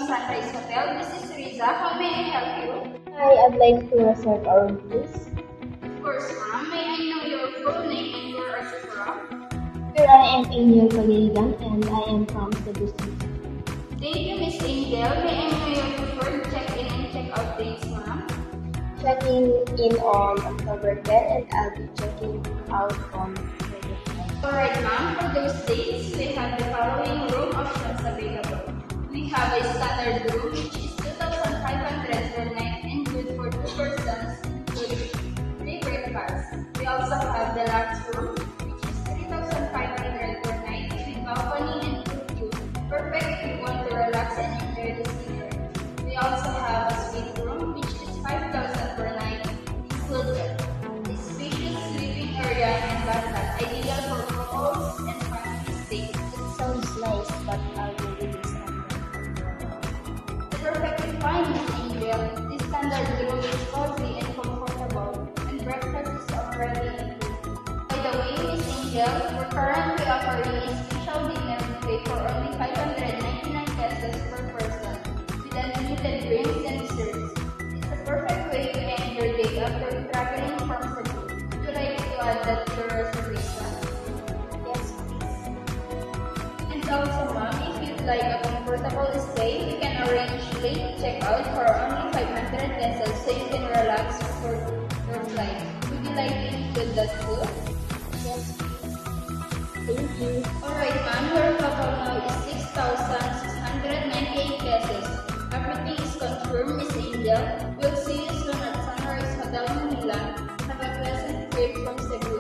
Sunrise Hotel. This is Riza. How may I help you? Hi, I'd like to reserve a room, please. Of course, ma'am. May I know your full name and where are you from? Here I am Angel Pagaligan and I am from Cebu City. Thank you, Miss Angel. May I know your preferred check-in and check-out dates, ma'am? Checking in on October 10 and I'll be checking out on October 10. Alright, ma'am. For those dates, we have the following room options available. We have a standard room, which is 2,500 per night and good for 2 persons, including 3 breakfasts. We also have the deluxe room, which is 3,500 per night with balcony and pool view. Perfect if you want to relax and enjoy the scenery. We also have a suite room, which is 5,000 per night, included a spacious living area and bathroom, ideal for couples and family stays. It sounds nice, but I'll be this Perfectly fine, Miss Angel. This standard room is cozy and comfortable, and breakfast is already included. By the way, Miss Angel, we're currently offering a special dinner buffet for only 599 pesos per person, with unlimited drinks and desserts. It's a perfect way to end your day after traveling from Cebu. Would you like to add that to your reservation? Yes, please. And also, ma'am, if you'd like a comfortable stay, we can arrange late checkout for only 500 pesos so you can relax for your flight. Would you like to include that too? Yes, please. Thank you. Alright, ma'am, your total now is 6,698 pesos. Everything is confirmed, Miss Angel. We'll see you soon at Sunrise Hotel Manila. Have a pleasant trip from Cebu.